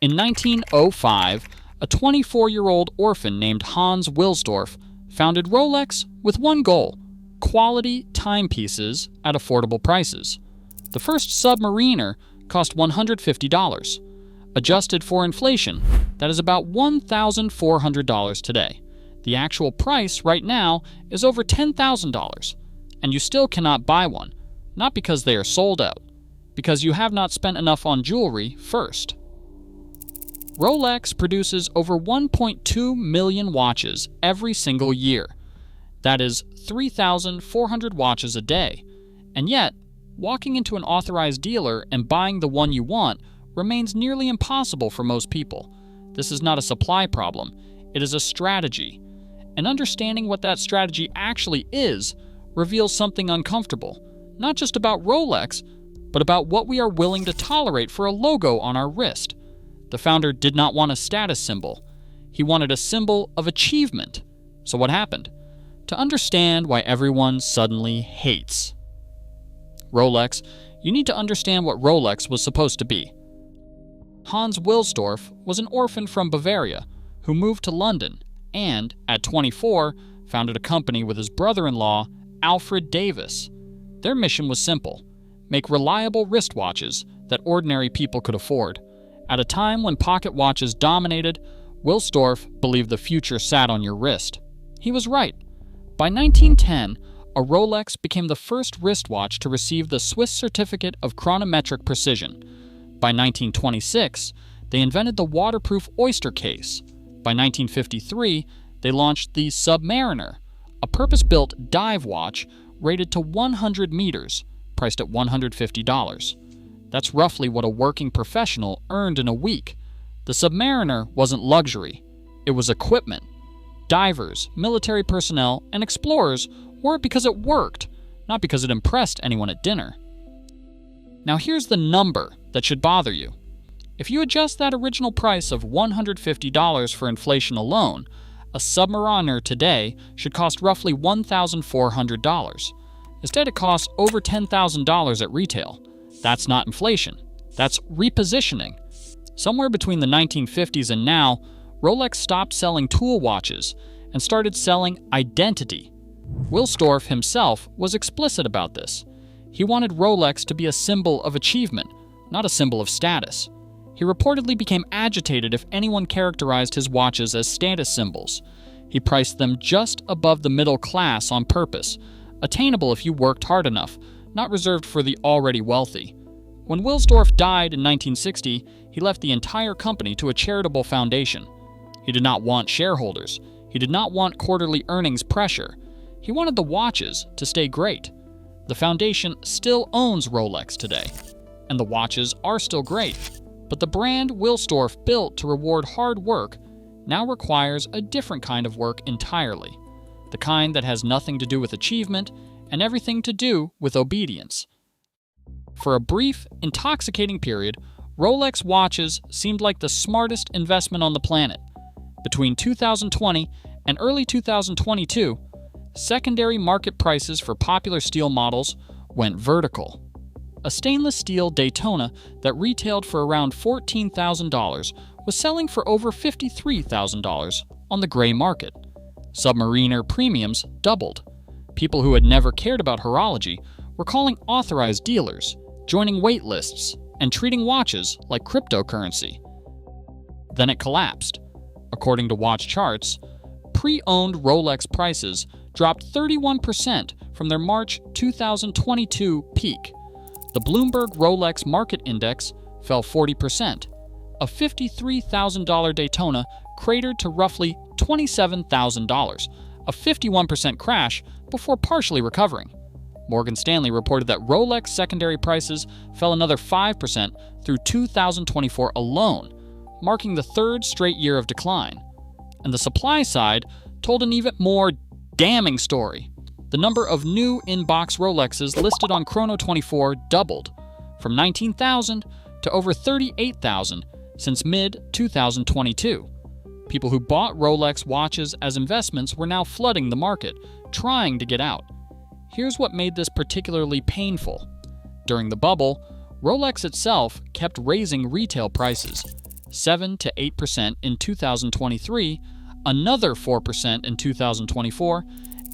In 1905, a 24-year-old orphan named Hans Wilsdorf founded Rolex with one goal: quality timepieces at affordable prices. The first Submariner cost $150. Adjusted for inflation, that is about $1,400 today. The actual price right now is over $10,000, and you still cannot buy one, not because they are sold out, because you have not spent enough on jewelry first. Rolex produces over 1.2 million watches every single year. That is 3,400 watches a day. And yet, walking into an authorized dealer and buying the one you want remains nearly impossible for most people. This is not a supply problem, it is a strategy. And understanding what that strategy actually is reveals something uncomfortable, not just about Rolex, but about what we are willing to tolerate for a logo on our wrist. The founder did not want a status symbol. He wanted a symbol of achievement. So what happened? To understand why everyone suddenly hates Rolex, you need to understand what Rolex was supposed to be. Hans Wilsdorf was an orphan from Bavaria who moved to London and, at 24, founded a company with his brother-in-law, Alfred Davis. Their mission was simple: make reliable wristwatches that ordinary people could afford. At a time when pocket watches dominated, Wilsdorf believed the future sat on your wrist. He was right. By 1910, a Rolex became the first wristwatch to receive the Swiss Certificate of Chronometric Precision. By 1926, they invented the waterproof Oyster case. By 1953, they launched the Submariner, a purpose-built dive watch rated to 100 meters, priced at $150. That's roughly what a working professional earned in a week. The Submariner wasn't luxury, it was equipment. Divers, military personnel, and explorers wore it because it worked, not because it impressed anyone at dinner. Now here's the number that should bother you. If you adjust that original price of $150 for inflation alone, a Submariner today should cost roughly $1,400. Instead, it costs over $10,000 at retail. That's not inflation. That's repositioning. Somewhere between the 1950s and now, Rolex stopped selling tool watches and started selling identity. Wilsdorf himself was explicit about this. He wanted Rolex to be a symbol of achievement, not a symbol of status. He reportedly became agitated if anyone characterized his watches as status symbols. He priced them just above the middle class on purpose, attainable if you worked hard enough, not reserved for the already wealthy. When Wilsdorf died in 1960, he left the entire company to a charitable foundation. He did not want shareholders. He did not want quarterly earnings pressure. He wanted the watches to stay great. The foundation still owns Rolex today, and the watches are still great. But the brand Wilsdorf built to reward hard work now requires a different kind of work entirely. The kind that has nothing to do with achievement and everything to do with obedience. For a brief, intoxicating period, Rolex watches seemed like the smartest investment on the planet. Between 2020 and early 2022, secondary market prices for popular steel models went vertical. A stainless steel Daytona that retailed for around $14,000 was selling for over $53,000 on the gray market. Submariner premiums doubled. People who had never cared about horology were calling authorized dealers, joining wait lists, and treating watches like cryptocurrency. Then it collapsed. According to watch charts, pre-owned Rolex prices dropped 31% from their March 2022 peak. The Bloomberg Rolex Market Index fell 40%. A $53,000 Daytona cratered to roughly $27,000, a 51% crash before partially recovering. Morgan Stanley reported that Rolex secondary prices fell another 5% through 2024 alone, marking the third straight year of decline. And the supply side told an even more damning story. The number of new in-box Rolexes listed on Chrono24 doubled, from 19,000 to over 38,000 since mid-2022. People who bought Rolex watches as investments were now flooding the market, trying to get out. Here's what made this particularly painful. During the bubble, Rolex itself kept raising retail prices. 7 to 8% in 2023, another 4% in 2024,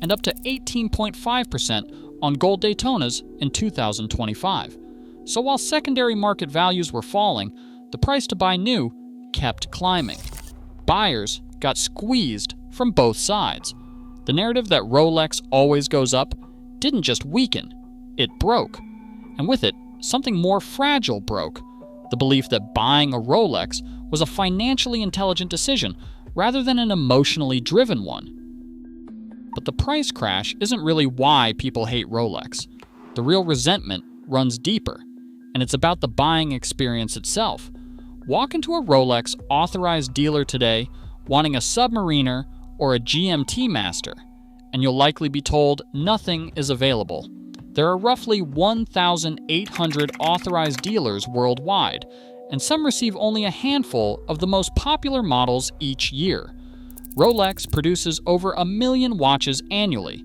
and up to 18.5% on gold Daytonas in 2025. So while secondary market values were falling, the price to buy new kept climbing. Buyers got squeezed from both sides. The narrative that Rolex always goes up didn't just weaken, it broke. And with it, something more fragile broke. The belief that buying a Rolex was a financially intelligent decision rather than an emotionally driven one. But the price crash isn't really why people hate Rolex. The real resentment runs deeper, and it's about the buying experience itself. Walk into a Rolex authorized dealer today wanting a Submariner or a GMT Master, and you'll likely be told nothing is available. There are roughly 1,800 authorized dealers worldwide, and some receive only a handful of the most popular models each year. Rolex produces over 1 million watches annually,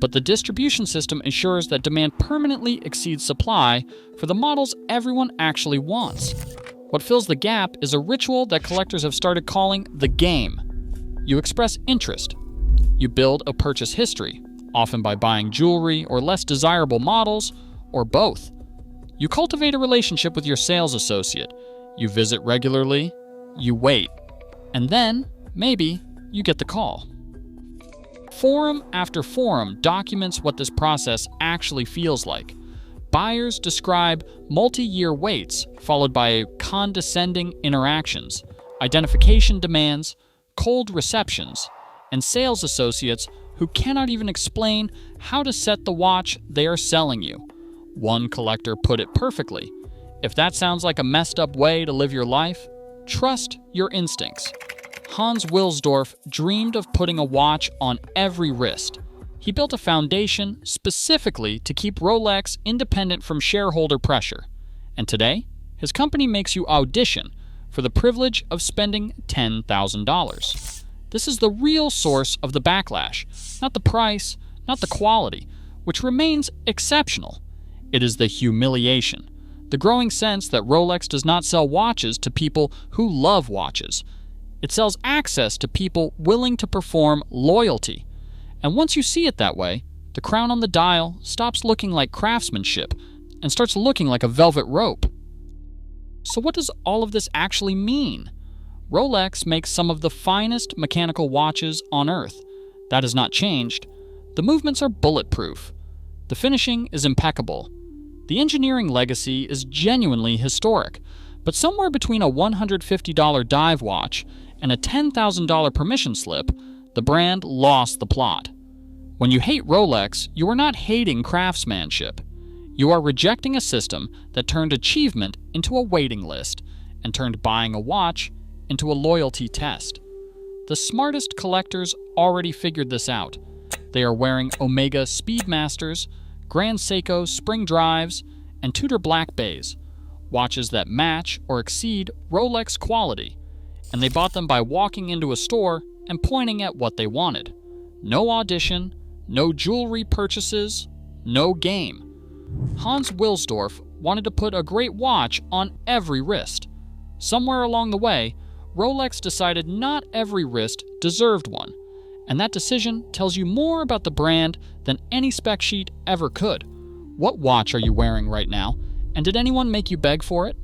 but the distribution system ensures that demand permanently exceeds supply for the models everyone actually wants. What fills the gap is a ritual that collectors have started calling the game. You express interest. You build a purchase history, often by buying jewelry or less desirable models, or both. You cultivate a relationship with your sales associate. You visit regularly, you wait, and then, maybe, you get the call. Forum after forum documents what this process actually feels like. Buyers describe multi-year waits followed by condescending interactions, identification demands, cold receptions, and sales associates who cannot even explain how to set the watch they are selling you. One collector put it perfectly: if that sounds like a messed up way to live your life, trust your instincts. Hans Wilsdorf dreamed of putting a watch on every wrist. He built a foundation specifically to keep Rolex independent from shareholder pressure. And today, his company makes you audition for the privilege of spending $10,000. This is the real source of the backlash, not the price, not the quality, which remains exceptional. It is the humiliation, the growing sense that Rolex does not sell watches to people who love watches. It sells access to people willing to perform loyalty. And once you see it that way, the crown on the dial stops looking like craftsmanship and starts looking like a velvet rope. So what does all of this actually mean? Rolex makes some of the finest mechanical watches on Earth. That has not changed. The movements are bulletproof. The finishing is impeccable. The engineering legacy is genuinely historic, but somewhere between a $150 dive watch and a $10,000 permission slip, the brand lost the plot. When you hate Rolex, you are not hating craftsmanship. You are rejecting a system that turned achievement into a waiting list and turned buying a watch into a loyalty test. The smartest collectors already figured this out. They are wearing Omega Speedmasters, Grand Seiko Spring Drives, and Tudor Black Bays, watches that match or exceed Rolex quality, and they bought them by walking into a store and pointing at what they wanted. No audition, no jewelry purchases, no game. Hans Wilsdorf wanted to put a great watch on every wrist. Somewhere along the way, Rolex decided not every wrist deserved one, and that decision tells you more about the brand than any spec sheet ever could. What watch are you wearing right now, and did anyone make you beg for it?